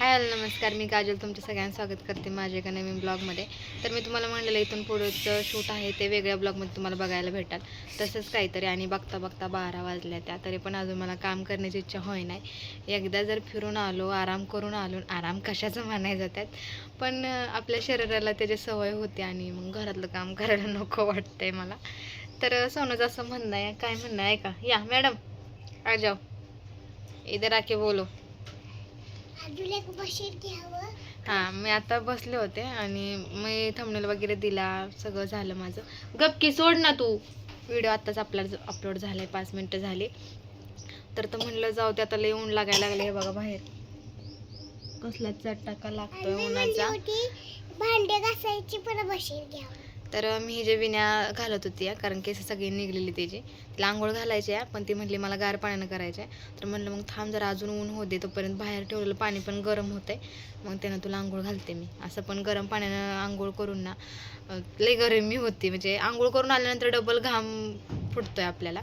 Hello नमस्कार, मी काजल तुमच्या सगळ्यांचं स्वागत करते माझ्या एका नवीन ब्लॉगमध्ये. तर मी तुम्हाला म्हणलेलं इथून पुढचं शूट आहे ते वेगळ्या ब्लॉगमध्ये तुम्हाला बघायला भेटाल तसंच काहीतरी. आणि बघता बघता 12 वाजल्या त्या तरी पण अजून मला काम करण्याची इच्छा होई नाही. एकदा जर फिरून आलो, आराम करून आलो, आराम कशाचं म्हणायचं जातात, पण आपल्या शरीराला त्याची सवय होते आणि मग घरातलं काम करायला नको वाटतंय मला. तर सोनूचं असं म्हणणं आहे, काय म्हणणं आहे का, या मॅडम आ जाओ इधर आके बोलो. हां, मी आता बसले होते आणि मी थंबनेल वगैरे दिला, सगळं झालं माझं. गपकी सोड ना तू. व्हिडिओ आत्ताच अपलोड झालाय, 5 मिनटं झाली. तर म्हणलं जाऊ ते, आता लय ऊन लागायला लागले. हे बघा बाहेर कसला चटका लागतोय उन्हाचा. भांडे घासायची पण बशीर घ्या. तर मी जे विण्या घालत होती कारण केस सगळी निघलेली त्याची, तिला आंघोळ घालायची आहे, पण ती म्हटली मला गार पाण्यानं करायचं आहे. तर म्हणलं मग थांब जरा अजून ऊन होते तोपर्यंत, बाहेर ठेवलेलं पाणी पण गरम होतंय, मग त्यानं तुला आंघोळ घालते मी. असं पण गरम पाण्यानं आंघोळ करून ना लई गरमी होती, म्हणजे आंघोळ करून आल्यानंतर डबल घाम फुटतोय आपल्याला.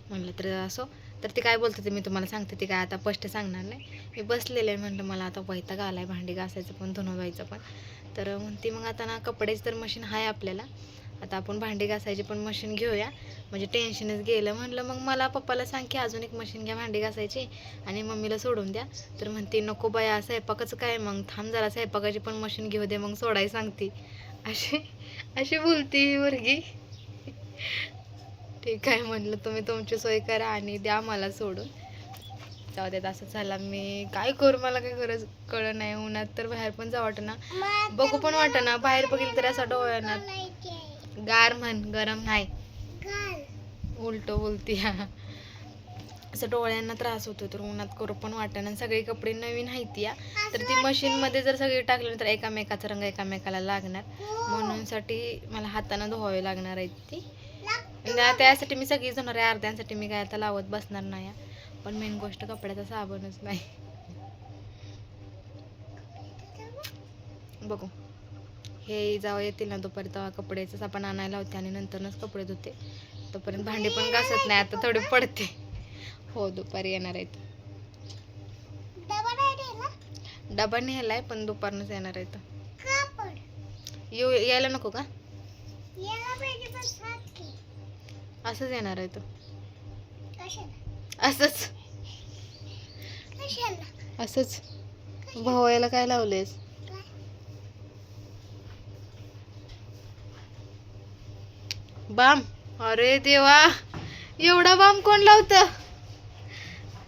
म्हणलं तर असो. तर ते काय बोलतं ते मी तुम्हाला सांगते, ते काय आता स्पष्ट सांगणार नाही. मी बसलेले म्हणलं मला आता वैताग आलाय भांडी घासायचं पण धुणं धुवायचं पण. तर म्हणते मग आता ना कपड्याची तर मशीन आहे आपल्याला, आता आपण भांडी घासायची पण मशीन घेऊया, म्हणजे टेन्शनच गेलं. म्हणलं मग मला पप्पाला सांग की अजून एक मशीन घ्या भांडी घासायची आणि मम्मीला सोडून द्या. तर म्हणते नको बाया, स्वयंपाकाचं काय, मग थांब जरा स्वयंपाकाची पण मशीन घेऊ दे मग सोडायला सांगते. अशी बोलती मुलगी. ठीक आहे म्हणलं, तुम्ही तुमची सोय करा आणि द्या मला सोडून. जाऊ देत, असं झाला. मी काय करू, मला काही गरज कळ नाही. उन्हात तर बाहेर पण जाऊ वाटना, बघू पण वाटना. बाहेर बघितलं तरी असं डोळ्यांना गार म्हण, गरम नाही, उलट बोलती. असं डोळ्यांना त्रास होतो, तर उन्हात करू पण वाटना. सगळे कपडे नवीन आहेत या, तर ती मशीनमध्ये जर सगळे टाकले तर एकामेकाचा रंग एकामेकाला लागणार, म्हणून साठी मला हाताने धुवावे लागणार आहेत ती. त्यासाठी मी सगळी धुणार आहे, अर्ध्यांसाठी मी काय आता लावत बसणार नाही. पण मेन गोष्ट कपड्याचा साबणच नाही. बघू हे जाऊ येतील ना दुपारी, तेव्हा कपड्याचं साबण आणायला होते आणि नंतरच कपडे धुते. तोपर्यंत भांडी पण घासत नाही, आता थोडी पडते. हो दुपारी येणार आहेत. डबा नेलाय पण दुपारनंच येणार आहेत. यायला नको का, असंच येणार आहे. असंच असंच भवायला काय लावलेस. बाम, अरे देवा, एवढा बाम कोण लावतं.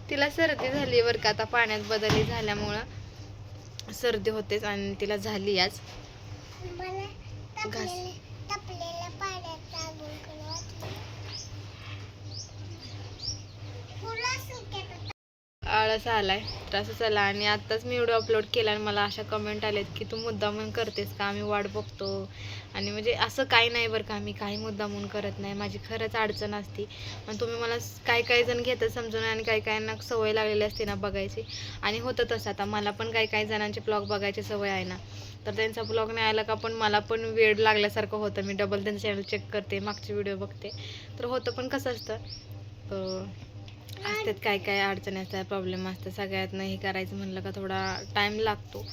तिला सर्दी झाली बरं का, आता पाण्यात बदली झाल्यामुळं सर्दी होतेच आणि तिला झाली आज. घास आळस आलाय, त्रास आला. आणि आत्ताच मी व्हिडिओ अपलोड केला आणि मला अशा कमेंट आल्यात की तू मुद्दामून करतेस का, आम्ही वाट बघतो. आणि म्हणजे असं काही नाही बरं का, मी काही मुद्दामून करत नाही, माझी खरंच अडचण असते. पण तुम्ही मला काही जण घेतात समजून, आणि काही सवय लागलेली असते ना बघायची. आणि होतं तसं, आता मला पण काही जणांचे ब्लॉग बघायची सवय आहे ना, तर त्यांचा ब्लॉग नाही आला का पण मला पण वेळ लागल्यासारखं होतं. मी डबल त्यांचं चॅनल चेक करते, मागचे व्हिडिओ बघते. तर होतं, पण कसं असतं, असतात काय अडचणी असतात, प्रॉब्लेम असतात. सगळ्यातनं हे करायचं म्हणलं का थोडा टाईम लागतो.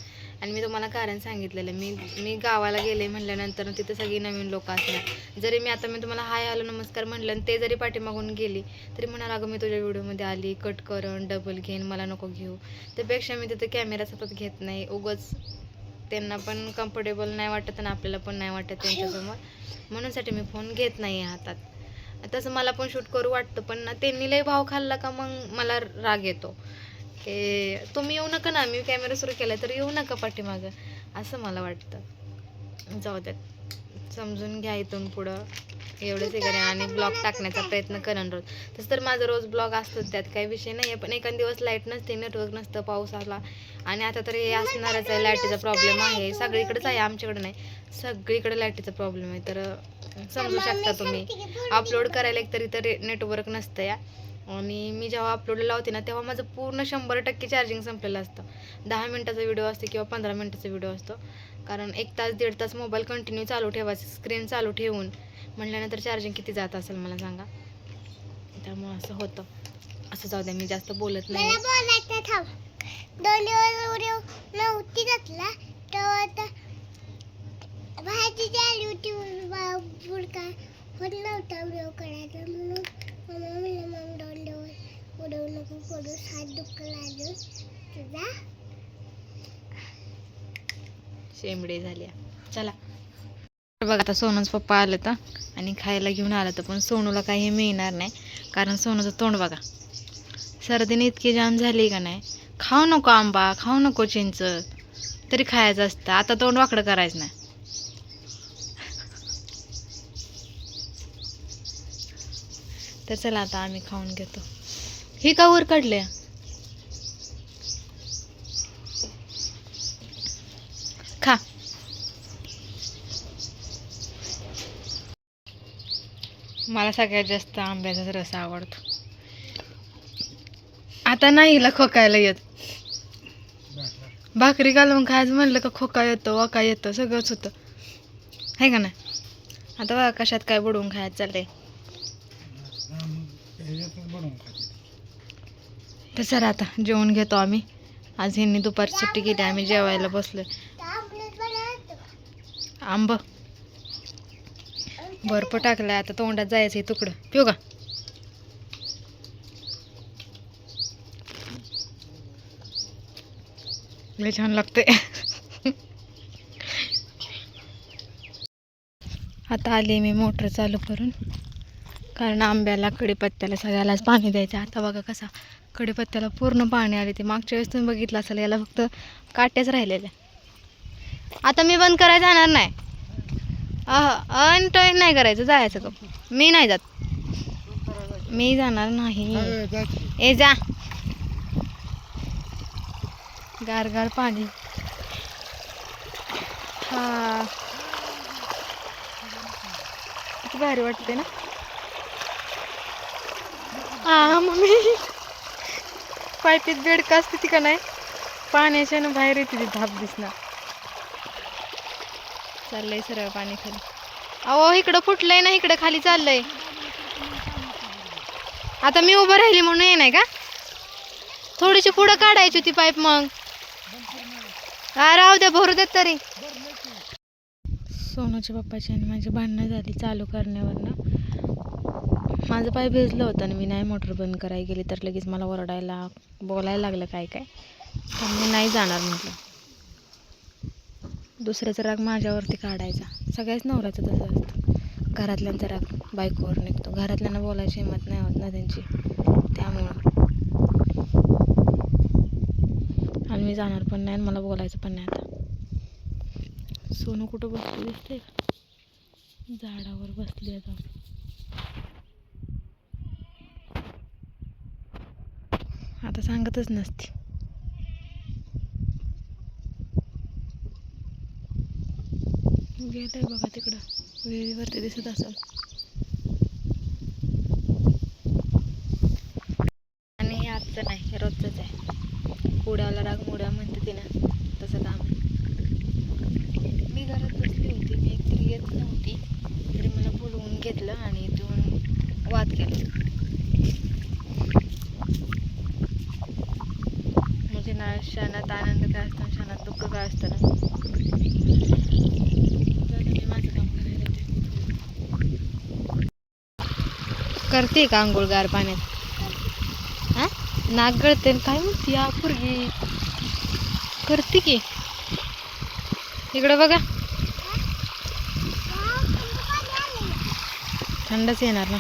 आणि मी तुम्हाला कारण सांगितलेलं, मी गावाला गेले म्हटल्यानंतर तिथं सगळी नवीन लोक असणार. जरी मी तुम्हाला हाय हॅलो नमस्कार म्हणलं आणि ते जरी पाठीमागून गेली तरी म्हणाल अगं मी तुझ्या व्हिडिओमध्ये आली, कट करण डबल घेईन, मला नको घेऊ. त्यापेक्षा मी तिथं कॅमेरा सतत घेत नाही, उगाच त्यांना पण कम्फर्टेबल नाही वाटत आणि आपल्याला पण नाही वाटत त्यांच्यासमोर, म्हणूनसाठी मी फोन घेत नाही हातात. तसं मला पण शूट करू वाटतं, पण ना त्यांनी लय भाव खाल्ला का मग मला राग येतो की तुम्ही येऊ नका ना, मी कॅमेरा सुरू केला तर येऊ नका पाठीमागं, असं मला वाटतं. जाऊ द्यात, समजून घ्या इथून पुढं एवढंच हे करेन आणि ब्लॉग टाकण्याचा प्रयत्न करेन रोज. तसं तर माझं रोज ब्लॉग असतोच, त्यात काही विषय नाही आहे. पण एखाद दिवस लाईट नसते, नेटवर्क नसतं, पाऊस आला, आणि आता तर हे असणारच आहे, लाईटीचा प्रॉब्लेम आहे सगळीकडेच आहे, आमच्याकडे नाही सगळीकडे लाईटीचा प्रॉब्लेम आहे. तर समजू शकता तुम्ही, अपलोड करायला एकतरी तर नेटवर्क नसतं या. आणि मी जेव्हा अपलोड लावते ना तेव्हा माझं पूर्ण 100% चार्जिंग संपलेलं असतं. 10 मिनटाचा व्हिडिओ असतो किंवा 15 मिनटाचा व्हिडिओ असतो, कारण 1 तास 1.5 तास मोबाईल कंटिन्यू चालू ठेवायचं, स्क्रीन चालू ठेवून म्हटल्यानंतर चार्जिंग किती जात असेल मला सांगा. त्यामुळं असं होतं. असं जाऊ द्या, मी जास्त बोलत नाही. 2 दिवस वरती घातला तेव्हा आता भाजी आली होती बुडका होत नव्हता व्हिडिओ करायचा म्हणून मम्मा म्हणलं मग 2 दिवस उडवू नको पडू हात दुखला अजून तुझा शेंबडे झाल्या. चला बघा आता सोनूच पप्पा आलं तर आणि खायला घेऊन आलं तर पण सोनूला काही मिळणार नाही कारण सोनूचं तोंड बघा सर्दीने इतकी जाम झाली का नाही. खाऊ नको आंबा खाऊ नको चिंच तरी खायचं असतं. आता तोंड वाकडं करायचं नाही. तर चला आता आम्ही खाऊन घेतो. ही का वर काढले खा. मला सगळ्यात जास्त आंब्याचाच रस आवडतो. आता नाही हिला खोकायला येत. भाकरी घालून खायचं म्हणलं का खोका येतो वाका येतो सगळंच होतं आहे का नाही. आता बघा कशात काय बुडवून खायचं चाललंय. तर सर आता जेवण घेतो आम्ही. आज ह्यांनी दुपारी सुट्टी केली आम्ही जेवायला बसलो. आंब बर्फ टाकलाय आता तोंडात जायचंय तुकडं पिऊ का. लय छान लागते. आता आले मी मोटर चालू करून कारण आंब्याला कडीपत्त्याला सगळ्यालाच पाणी द्यायचं. आता बघा कसा कडीपत्त्याला पूर्ण पाणी आले. ते मागच्या वेळेस तुम्ही बघितलं असेल याला फक्त काट्याच राहिलेल्या. आता मी बंद करायला जाणार नाही. टॉय नाही करायचं जायचं का. मी नाही जात. मी जाणार नाही. ए जा गार गार पाणी. हा किती भारी वाटते ना. हा मम्मी पायपीत बेडका असते ती का नाही पाण्याच्या ना बाहेर येते ती धाप दिसणार. चाललंय सरळ पाणी खाली. अहो इकडं फुटलंय ना इकडं खाली चाललंय. आता मी उभं राहिली म्हणून ये नाही का. थोडीशी पुढं काढायची होती पाईप मग. हा राहू द्या भरू देत तरी. सोनूच्या पप्पाची आणि माझी भांडणं झाली चालू करण्यावरनं. माझं पाय भिजलं होतं आणि मी नाही मोटर बंद करायला गेली तर लगेच मला ओरडायला बोलायला लागलं काय काय. पण मी नाही जाणार म्हटलं. दुसऱ्याचा राग माझ्यावरती काढायचा. सगळ्याच नवऱ्याचं तसं असतं. घरातल्यांचा राग बायकोवर निघतो. घरातल्यांना बोलायची हिंमत नाही होत ना त्यांची त्यामुळं. आणि मी जाणार पण नाही आणि मला बोलायचं पण नाही. आता सोनू कुठं बसली दिसते का झाडावर बसली आता. आता सांगतच नसते. गेलंय बघा तिकडं विहिरीवरती दिसत असेल. आणि हे आजचं नाही हे रोजचंच आहे. पुड्याला राग मुड्या म्हणते ती ना तसं काम आहे. मी घरात बसली होती. मी एकतरी येत नव्हती तरी मला बोलवून घेतलं आणि इथून वाद केला. म्हणजे ना क्षणात आनंद काय असतो क्षणात दुःख काय असतं ना. मी माझं काम करायला करते का आंघोळ गार पाण्यात. हा नाक गळते काय म्हणते या पोरगी. करते की इकडं बघा थंडच येणार ना.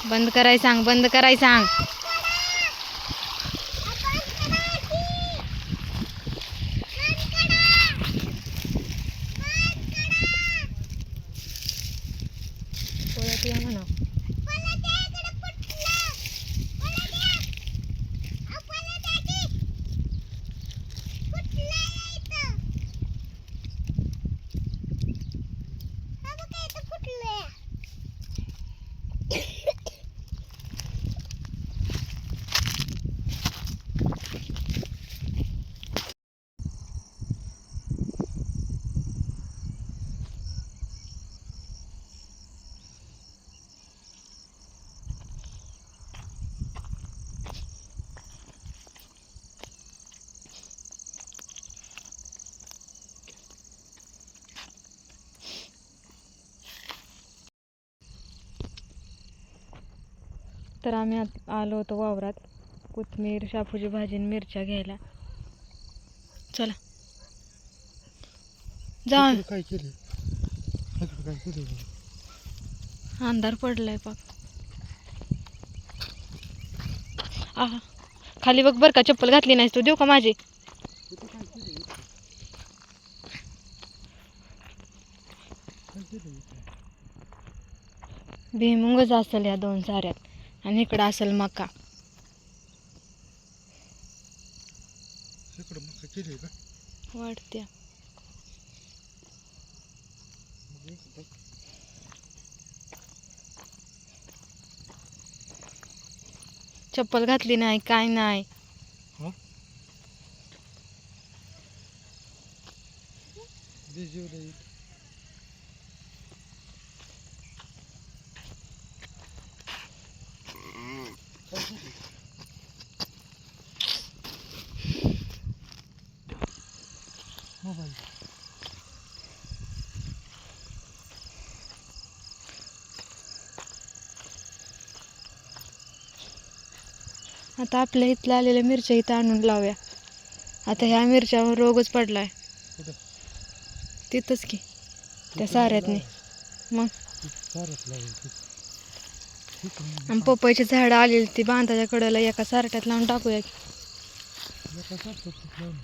बंद कराय सांग बंद कराय सांग. म्हणा तर आम्ही आलो होतो वावरात कोथिंबीर शापूची भाजी आणि मिरच्या घ्यायला. चला जा. इकडं काय केले इकडं काय केले अंधार पडलाय पाक. आहा खाली बघ बर का, चप्पल घातली नाहीस तू, देऊ का माझी? इथं काय केले काय केले भुईमुगच असेल या 2 साऱ्यात आणि इकडं असेल मका. इकडं मका केले का वाटत्या मग इकडं चप्पल घातली नाही काय नाही. हा भिजवलंय काय केले मोबाईल आता आपल्या इथलं आलेल्या मिरच्या इथं आणून लावूया. आता ह्या मिरच्यावर रोगच पडलाय. कुठं तिथंच की त्या साऱ्यातनी. मग सारच लावायची आणि पपईची झाडं आलेली ती बांधाच्या कडेला एका सारट्यात लावून टाकूया की. एका सारखं लावून